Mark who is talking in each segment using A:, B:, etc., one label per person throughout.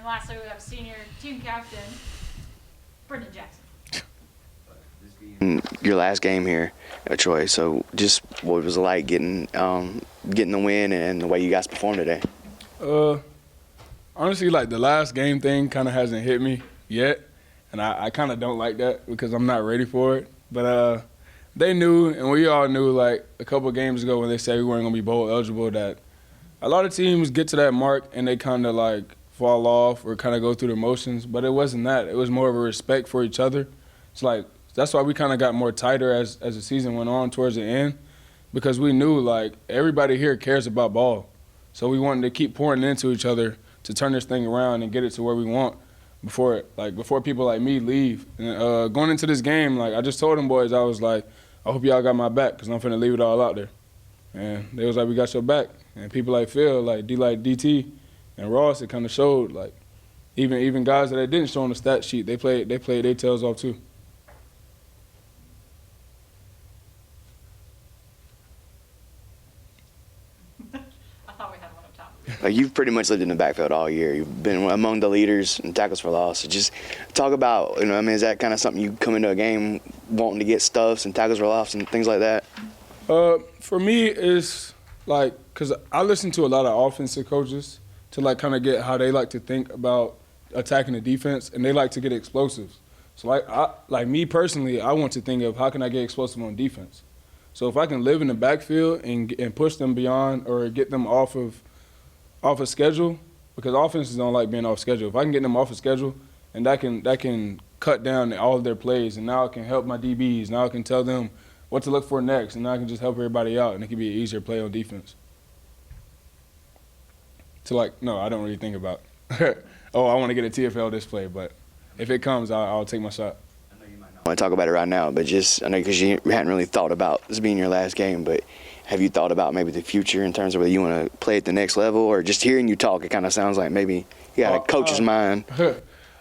A: then lastly, we have senior team captain, Brendan Jackson.
B: Your last game here at Troy, so just what was it like getting the win and the way you guys performed today?
C: Honestly, like the last game thing kind of hasn't hit me yet, and I kind of don't like that because I'm not ready for it. But they knew, and we all knew, like a couple of games ago when they said we weren't gonna be bowl eligible, that a lot of teams get to that mark and they kind of like fall off or kind of go through the motions. But it wasn't that. It was more of a respect for each other. It's like that's why we kind of got more tighter as the season went on towards the end, because we knew like everybody here cares about ball, so we wanted to keep pouring into each other to turn this thing around and get it to where we want before people like me leave. And going into this game, like I just told them boys, I was like, I hope y'all got my back because I'm finna leave it all out there. And they was like, we got your back. And people like Phil, like DT, and Ross, it kind of showed. Like even guys that I didn't show on the stat sheet, they played their tails off too.
B: Like you've pretty much lived in the backfield all year. You've been among the leaders in tackles for loss. So just talk about, I mean, is that kind of something you come into a game wanting to get stuffs and tackles for loss and things like that?
C: For me, it's like, because I listen to a lot of offensive coaches to like kind of get how they like to think about attacking the defense, and they like to get explosives. So like me personally, I want to think of how can I get explosive on defense. So if I can live in the backfield and push them beyond or get them off of schedule, because offenses don't like being off schedule. If I can get them off of schedule, and that can cut down all of their plays, and now it can help my DBs. Now I can tell them what to look for next, and now I can just help everybody out, and it can be an easier play on defense. No, I don't really think about, oh, I want to get a TFL this play, but if it comes, I'll take my shot.
B: I know you might not want to talk about it right now, but just, I know because you hadn't really thought about this being your last game, but have you thought about maybe the future in terms of whether you want to play at the next level, or just hearing you talk, it kind of sounds like maybe you got a coach's mind?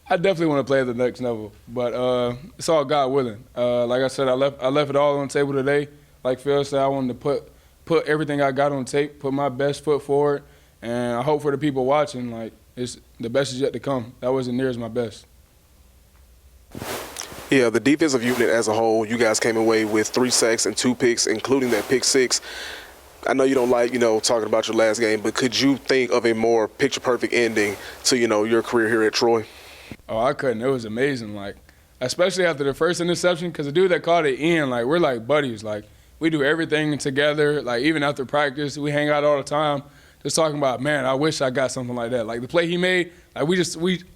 C: I definitely want to play at the next level, but it's all God willing. Like I said, I left it all on the table today. Like Phil said, I wanted to put everything I got on tape, put my best foot forward, and I hope for the people watching, like it's the best is yet to come. That wasn't near as my best.
D: Yeah, the defensive unit as a whole, you guys came away with 3 sacks and 2 picks, including that pick 6. I know you don't like, talking about your last game, but could you think of a more picture-perfect ending to, your career here at Troy?
C: Oh, I couldn't. It was amazing. Like, especially after the first interception, because the dude that called it in, like, we're like buddies. Like, we do everything together. Like, even after practice, we hang out all the time, just talking about, man, I wish I got something like that. Like, the play he made, like,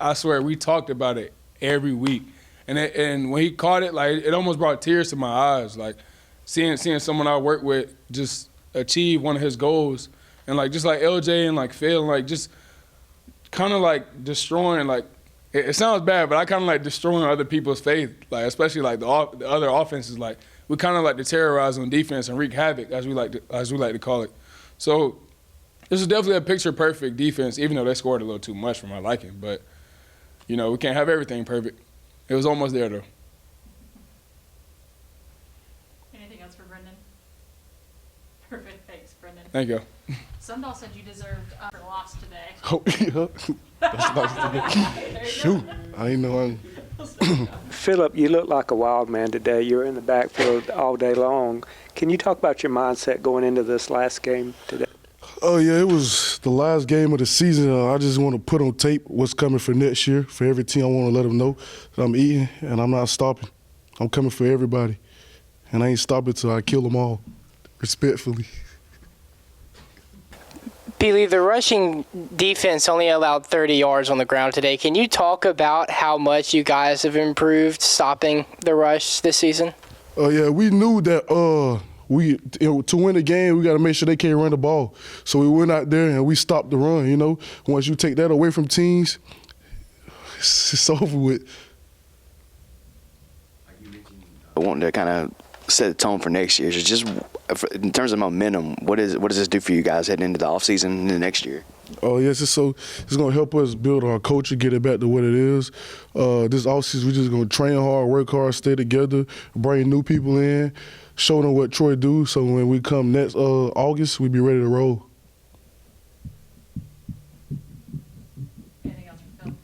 C: I swear, we talked about it every week. And when he caught it, like, it almost brought tears to my eyes. Like, seeing someone I work with just achieve one of his goals, and like just like LJ and like Phil, and like just kind of like destroying, like it sounds bad, but I kind of like destroying other people's faith, like especially like the other offenses. Like we kind of like to terrorize on defense and wreak havoc, as we like to call it. So this is definitely a picture perfect defense, even though they scored a little too much for my liking. But we can't have everything perfect. It was almost there though.
A: Anything else for Brendan? Perfect, thanks, Brendan.
C: Thank you.
A: Sundahl said you deserved a loss today.
E: Oh, yeah. That's nice to get. Shoot, I ain't know.
F: Phillip, you look like a wild man today. You were in the backfield all day long. Can you talk about your mindset going into this last game today?
E: Oh, yeah, it was the last game of the season. I just want to put on tape what's coming for next year. For every team, I want to let them know that I'm eating and I'm not stopping. I'm coming for everybody. And I ain't stopping till I kill them all, respectfully.
G: Billy, the rushing defense only allowed 30 yards on the ground today. Can you talk about how much you guys have improved stopping the rush this season?
E: Yeah, we knew that to win the game, we got to make sure they can't run the ball. So we went out there and we stopped the run, Once you take that away from teams, it's over with.
B: I want to kind of set the tone for next year. Just in terms of momentum, what does this do for you guys heading into the offseason and the next year?
E: Oh, yes, it's going to help us build our culture, get it back to what it is. This offseason, we're just going to train hard, work hard, stay together, bring new people in, show them what Troy do, so when we come next August, we'll be ready to roll.
A: Anything else for Phil?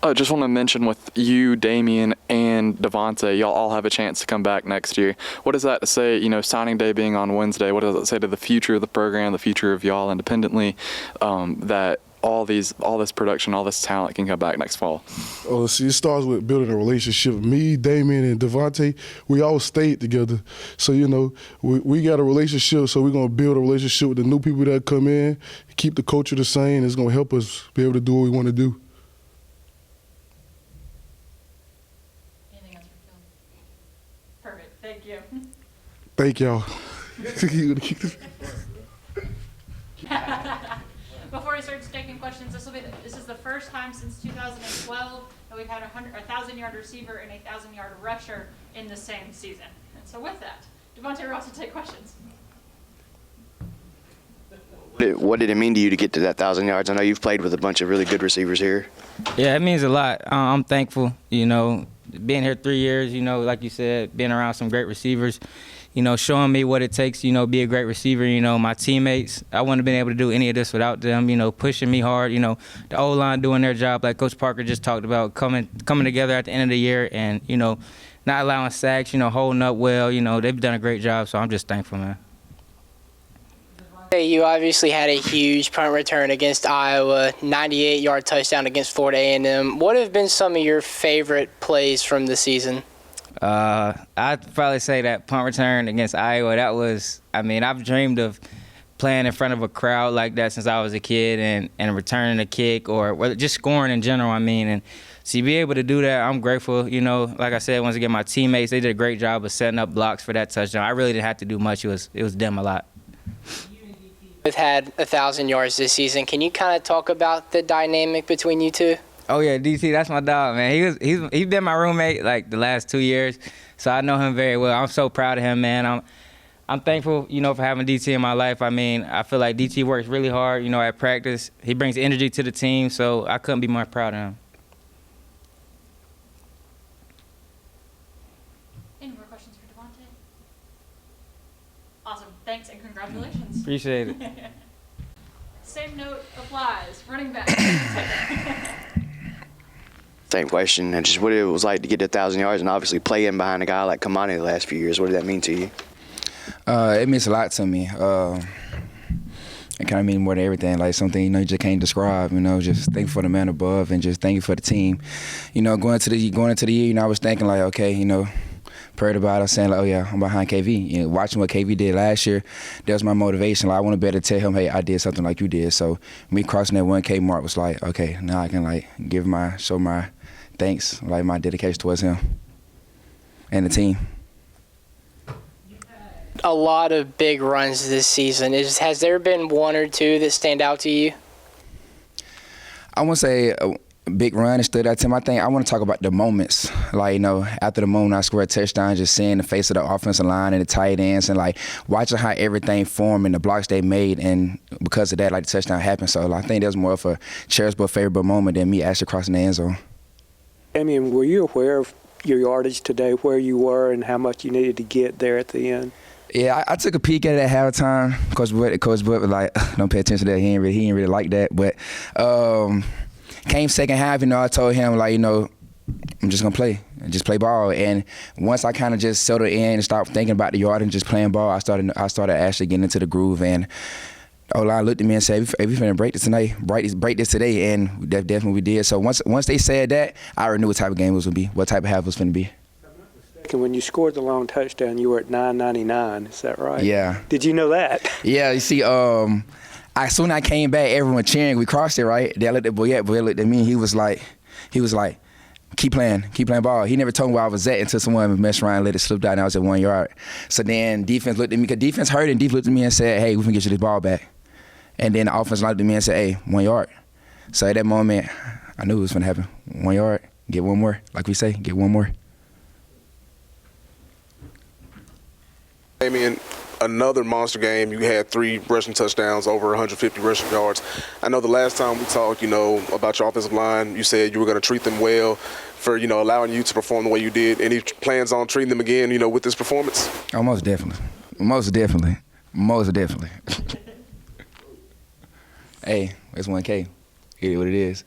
H: Just want to mention with you, Damien, and Devonte, y'all all have a chance to come back next year. What does that say, signing day being on Wednesday, what does it say to the future of the program, the future of y'all independently, that all this production, all this talent can come back next fall?
E: Oh, see, it starts with building a relationship. Me, Damien, and Devonte, we all stayed together. So, we got a relationship, so we're going to build a relationship with the new people that come in, keep the culture the same. It's going to help us be able to do what we want to do.
A: Anything else for Phil? Perfect. Thank you.
E: Thank y'all.
A: Before we start taking questions, this is the first time since 2012 that we've had a 1,000-yard receiver and a 1,000-yard rusher in the same season. And so with that, Devonte Ross will take questions.
B: What did it mean to you to get to that 1,000 yards? I know you've played with a bunch of really good receivers here.
I: Yeah, it means a lot. I'm thankful, being here 3 years, like you said, being around some great receivers, showing me what it takes, be a great receiver. My teammates, I wouldn't have been able to do any of this without them, pushing me hard, the O-line doing their job like Coach Parker just talked about, coming together at the end of the year and, not allowing sacks, holding up well. They've done a great job, so I'm just thankful, man.
G: You obviously had a huge punt return against Iowa, 98-yard touchdown against Florida A&M. What have been some of your favorite plays from the season?
I: I'd probably say that punt return against Iowa, I've dreamed of playing in front of a crowd like that since I was a kid and returning a kick or just scoring in general, and to be able to do that, I'm grateful. Like I said, once again, my teammates, they did a great job of setting up blocks for that touchdown. I really didn't have to do much. It was them a lot.
G: We've had 1,000 yards this season. Can you kind of talk about the dynamic between you two?
I: Oh yeah, DC, that's my dog, man. He's been my roommate like the last 2 years, so I know him very well. I'm so proud of him, man. I'm thankful, for having DT in my life. I feel like DT works really hard, at practice. He brings energy to the team, so I couldn't be more proud of him.
A: Any more questions for Devonte? Awesome. Thanks and congratulations.
I: Appreciate it.
A: Same note applies. Running back.
B: Same question, and just what it was like to get to 1,000 yards and obviously playing behind a guy like Kamani the last few years. What did that mean to you?
J: It means a lot to me. It kind of means more than everything, like something, you just can't describe, just thank you for the man above and just thank you for the team. Going into the year, I was thinking like, okay, prayed about it, saying like, oh yeah, I'm behind KV. Watching what KV did last year, that was my motivation. Like I want to be able to tell him, hey, I did something like you did. So me crossing that 1K mark was like, okay, now I can show my thanks, like my dedication towards him and the team.
G: A lot of big runs this season. Has there been one or two that stand out to you?
J: I won't say a big run that stood out to me. I want to talk about the moments. Like, after the moment I scored a touchdown, just seeing the face of the offensive line and the tight ends and, watching how everything formed and the blocks they made. And because of that, the touchdown happened. So I think that was more of a cherishable, favorable moment than me actually crossing the end zone.
F: Were you aware of your yardage today, where you were and how much you needed to get there at the end?
J: Yeah, I took a peek at it at halftime. Coach Butt was like, don't pay attention to that. He ain't really like that. But came second half, I told him, I'm just going to play. Just play ball. And once I kind of just settled in and stopped thinking about the yard and just playing ball, I started actually getting into the groove. And O-line looked at me and said, hey, we finna break this tonight, break this today. And that definitely we did. So once they said that, I already knew what type of game it was going to be, what type of half it was finna be.
F: When you scored the long touchdown, you were at 9.99. Is that right?
J: Yeah.
F: Did you know that?
J: Yeah. You see, as soon as I came back, everyone cheering. We crossed it, right? They looked at Boyette. Boyette looked at me. He was like, keep playing ball. He never told me where I was at until someone messed around and let it slip out, and I was at 1 yard. So then defense looked at me, because defense heard it, and defense looked at me and said, hey, we can get you this ball back. And then the offense looked at me and said, hey, 1 yard. So at that moment, I knew it was going to happen. 1 yard, get one more. Like we say, get one more.
D: Damien, another monster game. You had 3 rushing touchdowns, over 150 rushing yards. I know the last time we talked, about your offensive line, you said you were going to treat them well for, allowing you to perform the way you did. Any plans on treating them again, with this performance?
J: Oh, most definitely. Hey, it's 1K. It is what it is.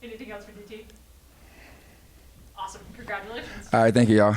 A: Anything else for DT? Awesome. Congratulations.
J: All right, thank you, y'all.